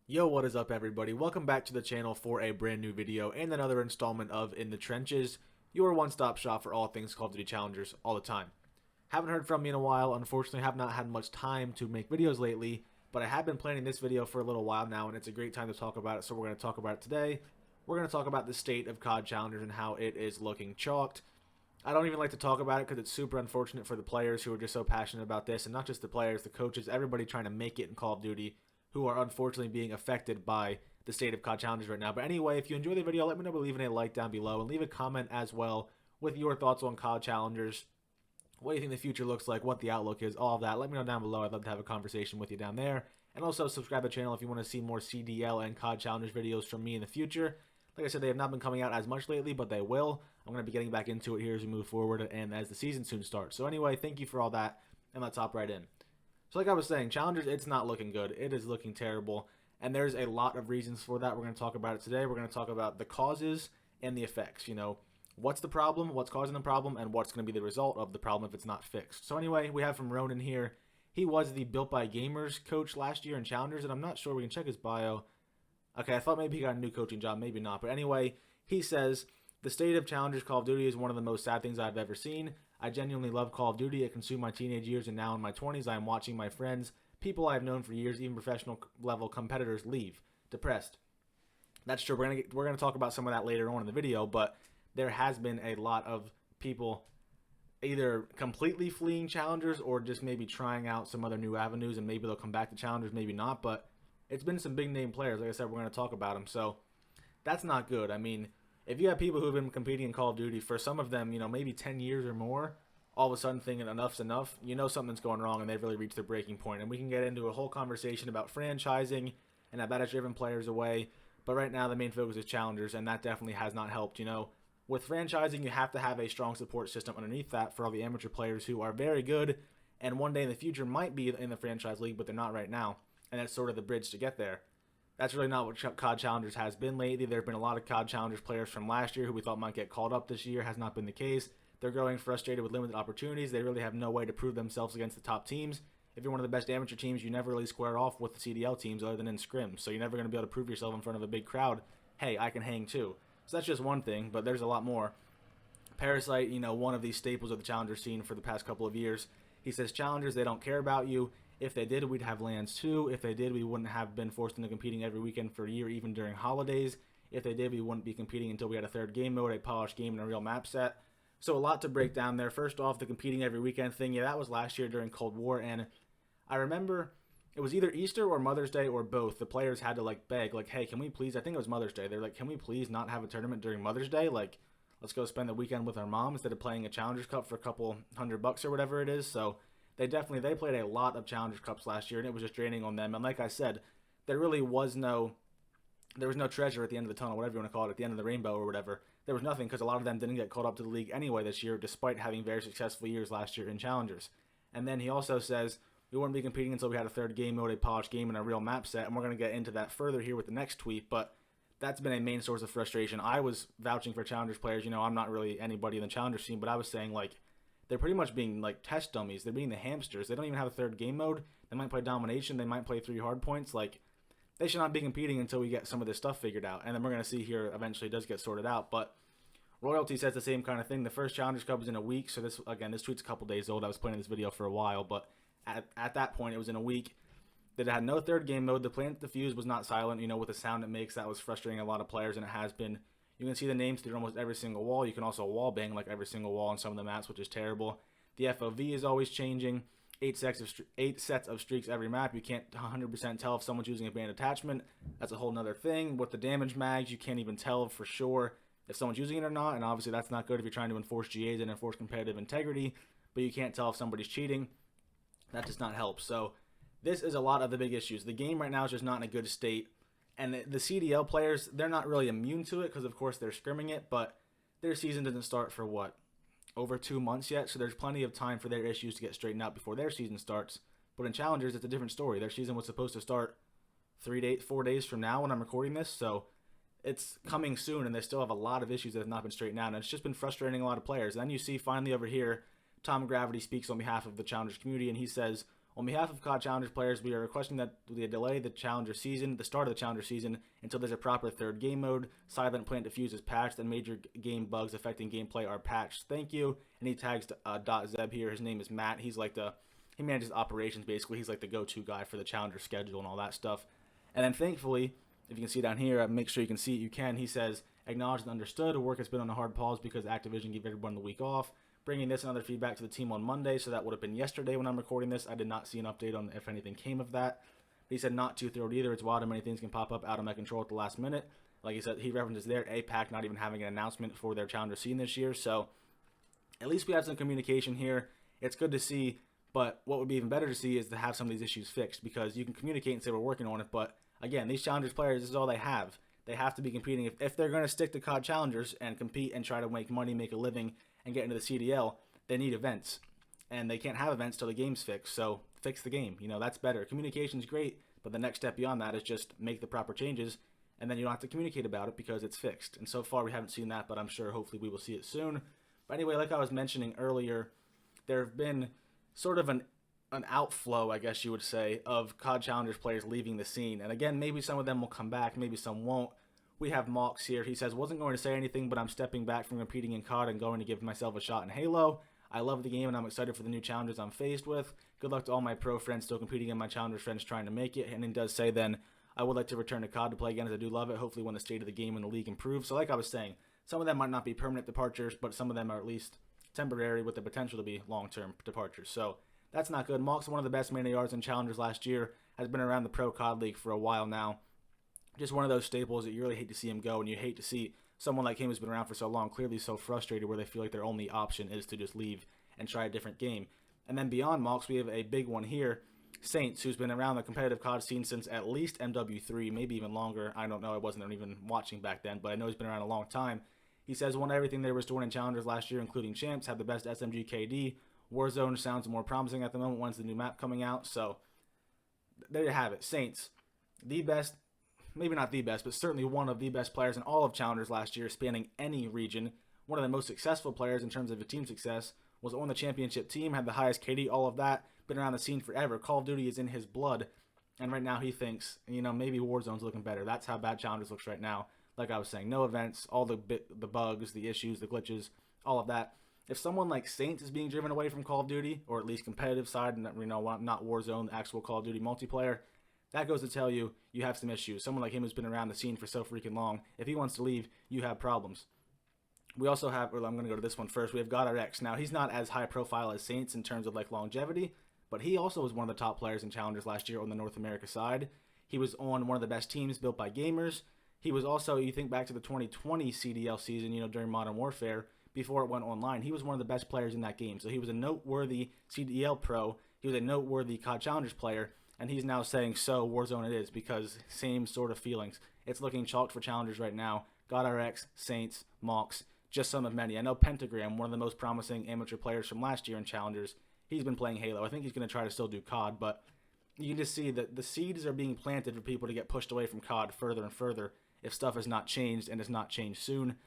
Yo, what is up everybody? Welcome back to the channel for a brand new video and another installment of In the Trenches, your one-stop shop for all things Call of Duty Challengers all the time. Haven't heard from me in a while, unfortunately have not had much time to make videos lately, but I have been planning this video for a little while now and it's a great time to talk about it, so we're going to talk about it today. We're going to talk about the state of COD Challengers and how it is looking chalked. I don't even like to talk about it because it's super unfortunate for the players who are just so passionate about this, and not just the players, the coaches, everybody trying to make it in Call of Duty, who are unfortunately being affected by the state of COD Challengers right now. But anyway, if you enjoy the video, let me know by leaving a like down below and leave a comment as well with your thoughts on COD Challengers. What do you think the future looks like, what the outlook is, all of that. Let me know down below. I'd love to have a conversation with you down there. And also subscribe to the channel if you want to see more CDL and COD Challengers videos from me in the future. Like I said, they have not been coming out as much lately, but they will. I'm going to be getting back into it here as we move forward and as the season soon starts. So anyway, thank you for all that, and let's hop right in. So like I was saying, Challengers, it's not looking good. It is looking terrible, and there's a lot of reasons for that. We're going to talk about it today. We're going to talk about the causes and the effects. You know, what's the problem, what's causing the problem, and what's going to be the result of the problem if it's not fixed. So anyway, we have from Ronan here. He was the Built by Gamers coach last year in Challengers, and I'm not sure. We can check his bio. Okay, I thought maybe he got a new coaching job, maybe not. But anyway, he says, the state of Challengers Call of Duty is one of the most sad things I've ever seen. I genuinely love Call of Duty. It consumed my teenage years, and now in my 20s, I am watching my friends, people I've known for years, even professional level competitors leave, depressed. That's true. We're gonna talk about some of that later on in the video, but there has been a lot of people either completely fleeing Challengers or just maybe trying out some other new avenues, and maybe they'll come back to Challengers, maybe not, but it's been some big name players. Like I said, we're going to talk about them. So that's not good. I mean, if you have people who've been competing in Call of Duty for some of them, you know, maybe 10 years or more, all of a sudden thinking enough's enough, you know something's going wrong and they've really reached their breaking point. And we can get into a whole conversation about franchising and how that has driven players away. But right now the main focus is Challengers, and that definitely has not helped. You know, with franchising, you have to have a strong support system underneath that for all the amateur players who are very good and one day in the future might be in the franchise league, but they're not right now. And that's sort of the bridge to get there. That's really not what COD Challengers has been lately. There have been a lot of COD Challengers players from last year who we thought might get called up this year. Has not been the case. They're growing frustrated with limited opportunities. They really have no way to prove themselves against the top teams. If you're one of the best amateur teams, you never really square off with the CDL teams other than in scrims. So you're never going to be able to prove yourself in front of a big crowd. Hey, I can hang too. So that's just one thing, but there's a lot more. Parasite, you know, one of these staples of the Challenger scene for the past couple of years. He says, Challengers, they don't care about you. If they did, we'd have lands too. If they did, we wouldn't have been forced into competing every weekend for a year, even during holidays. If they did, we wouldn't be competing until we had a third game mode, a polished game, and a real map set. So a lot to break down there. First off, the competing every weekend thing. Yeah, that was last year during Cold War, and I remember it was either Easter or Mother's Day or both. The players had to like beg, like, hey, can we please, I think it was Mother's Day. They're like, can we please not have a tournament during Mother's Day? Like, let's go spend the weekend with our mom instead of playing a Challengers Cup for a couple $100 or whatever it is. So they played a lot of Challengers Cups last year, and it was just draining on them. And like I said, there really was no treasure at the end of the tunnel, whatever you want to call it, at the end of the rainbow or whatever. There was nothing because a lot of them didn't get called up to the league anyway this year, despite having very successful years last year in Challengers. And then he also says we wouldn't be competing until we had a third game mode, a polished game, and a real map set. And we're going to get into that further here with the next tweet, but that's been a main source of frustration. I was vouching for Challengers players. You know, I'm not really anybody in the Challenger scene, but I was saying, like, they're pretty much being like test dummies. They're being the hamsters. They don't even have a third game mode. They might play domination. They might play 3 hard points. Like, they should not be competing until we get some of this stuff figured out. And then we're going to see here eventually it does get sorted out. But Royalty says the same kind of thing. The first Challengers Cup is in a week. So this tweet's a couple days old. I was playing this video for a while. But at that point, it was in a week. That it had no third game mode. The plant defuse was not silent, you know, with the sound it makes. That was frustrating a lot of players, and it has been. You can see the names through almost every single wall. You can also wall bang like every single wall on some of the maps, which is terrible. The FOV is always changing. 8 sets of streaks every map. You can't 100% tell if someone's using a banned attachment. That's a whole nother thing. With the damage mags, you can't even tell for sure if someone's using it or not, and obviously that's not good if you're trying to enforce GAs and enforce competitive integrity, but you can't tell if somebody's cheating. That does not help. So this is a lot of the big issues. The game right now is just not in a good state. And the CDL players, they're not really immune to it because, of course, they're scrimming it. But their season doesn't start for, what, over 2 months yet? So there's plenty of time for their issues to get straightened out before their season starts. But in Challengers, it's a different story. Their season was supposed to start 4 days from now when I'm recording this. So it's coming soon, and they still have a lot of issues that have not been straightened out. And it's just been frustrating a lot of players. And then you see finally over here, Tom Gravity speaks on behalf of the Challengers community, and he says, On behalf of CoD Challengers players, we are requesting that we delay the Challenger season, the start of the Challenger season, until there's a proper third game mode, silent plant diffuse is patched, and major game bugs affecting gameplay are patched. Thank you. And he tags .zeb here. His name is Matt. He manages operations, basically. He's like the go-to guy for the Challenger schedule and all that stuff. And then thankfully, if you can see down here, make sure you can see it, you can. He says, acknowledged and understood. Work has been on a hard pause because Activision gave everyone the week off. Bringing this and other feedback to the team on Monday, so that would have been yesterday when I'm recording this. I did not see an update on if anything came of that. But he said not too thrilled either. It's wild how many things can pop up out of my control at the last minute. Like he said, he references there APAC not even having an announcement for their Challenger scene this year. So at least we have some communication here. It's good to see, but what would be even better to see is to have some of these issues fixed, because you can communicate and say we're working on it, but again, these Challengers players, this is all they have. They have to be competing. If they're going to stick to CoD Challengers and compete and try to make money, make a living, and get into the CDL, they need events, and they can't have events till the game's fixed. So fix the game. That's better. Communication's great, but the next step beyond that is just make the proper changes, and then you don't have to communicate about it because it's fixed. And so far we haven't seen that, but I'm sure hopefully we will see it soon. But anyway, like I was mentioning earlier, there have been sort of an outflow, I guess you would say, of CoD Challengers players leaving the scene. And again, maybe some of them will come back, maybe some won't. We have Mox here. He says, wasn't going to say anything, but I'm stepping back from competing in CoD and going to give myself a shot in Halo. I love the game, and I'm excited for the new challenges I'm faced with. Good luck to all my pro friends still competing and my Challengers friends trying to make it. And he does say then, I would like to return to CoD to play again, as I do love it, hopefully when the state of the game and the league improves. So like I was saying, some of them might not be permanent departures, but some of them are at least temporary with the potential to be long-term departures. So that's not good. Mox, one of the best main ARs in Challengers last year, has been around the Pro CoD League for a while now. Just one of those staples that you really hate to see him go, and you hate to see someone like him who's been around for so long clearly so frustrated where they feel like their only option is to just leave and try a different game. And then beyond Mox, we have a big one here, Saints, who's been around the competitive CoD scene since at least MW3, maybe even longer. I don't know, I wasn't even watching back then, but I know he's been around a long time. He says won everything they were storing in Challengers last year, including Champs, had the best SMG KD. Warzone sounds more promising at the moment. When's the new map coming out? So there you have it. Saints, the best, maybe not the best, but certainly one of the best players in all of Challengers last year, spanning any region. One of the most successful players in terms of the team success, was on the championship team, had the highest KD, all of that, been around the scene forever. Call of Duty is in his blood, and right now he thinks, maybe Warzone's looking better. That's how bad Challengers looks right now. Like I was saying, no events, all the bugs, the issues, the glitches, all of that. If someone like Saints is being driven away from Call of Duty, or at least competitive side, not Warzone, the actual Call of Duty multiplayer, that goes to tell you you have some issues. Someone like him who's been around the scene for so freaking long, if he wants to leave, you have problems. We also have, I'm going to go to this one first, we have GodRX. Now, he's not as high profile as Saints in terms of longevity, but he also was one of the top players in Challengers last year on the North America side. He was on one of the best teams built by gamers. He was also, you think back to the 2020 CDL season, during Modern Warfare, before it went online, he was one of the best players in that game. So he was a noteworthy CDL pro, he was a noteworthy CoD Challengers player, and he's now saying, so Warzone it is, because same sort of feelings. It's looking chalked for Challengers right now. GodRX, Saints, Mox, just some of many. I know Pentagram, one of the most promising amateur players from last year in Challengers, he's been playing Halo. I think he's going to try to still do CoD, but you can just see that the seeds are being planted for people to get pushed away from CoD further and further if stuff has not changed, and has not changed soon.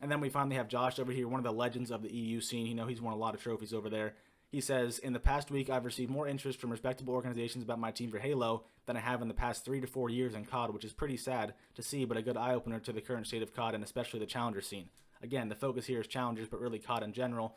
And then we finally have Josh over here, one of the legends of the EU scene. He's won a lot of trophies over there. He says, in the past week, I've received more interest from respectable organizations about my team for Halo than I have in the past 3 to 4 years in CoD, which is pretty sad to see, but a good eye-opener to the current state of CoD and especially the Challenger scene. Again, the focus here is Challengers, but really CoD in general.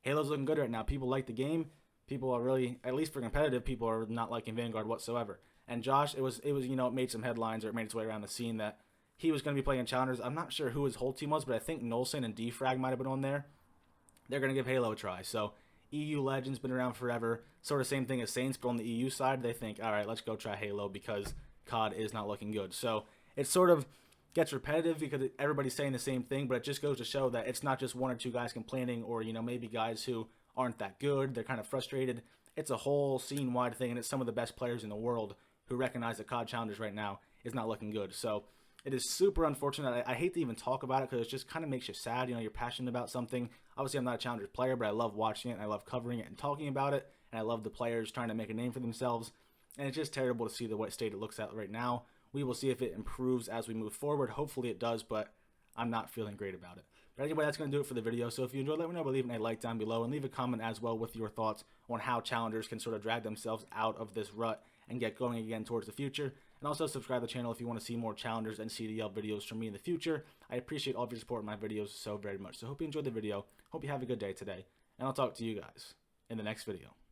Halo's looking good right now. People like the game. People are really, at least for competitive, people are not liking Vanguard whatsoever. And Josh, it made some headlines, or it made its way around the scene that he was going to be playing Challengers. I'm not sure who his whole team was, but I think Nolson and Defrag might have been on there. They're going to give Halo a try. So EU Legends been around forever. Sort of same thing as Saints, but on the EU side, they think, all right, let's go try Halo because CoD is not looking good. So it sort of gets repetitive because everybody's saying the same thing, but it just goes to show that it's not just one or two guys complaining, or, maybe guys who aren't that good. They're kind of frustrated. It's a whole scene-wide thing, and it's some of the best players in the world who recognize that CoD Challengers right now is not looking good. So it is super unfortunate. I hate to even talk about it because it just kind of makes you sad. You're passionate about something. Obviously, I'm not a Challengers player, but I love watching it, and I love covering it and talking about it, and I love the players trying to make a name for themselves. And it's just terrible to see the what state it looks at right now. We will see if it improves as we move forward. Hopefully it does, but I'm not feeling great about it. But anyway, that's going to do it for the video. So if you enjoyed, let me know by leaving a like down below and leave a comment as well with your thoughts on how challengers can sort of drag themselves out of this rut and get going again towards the future. And also subscribe to the channel if you want to see more challengers and CDL videos from me in the future. I appreciate all of your support in my videos so very much. So hope you enjoyed the video. Hope you have a good day today. And I'll talk to you guys in the next video.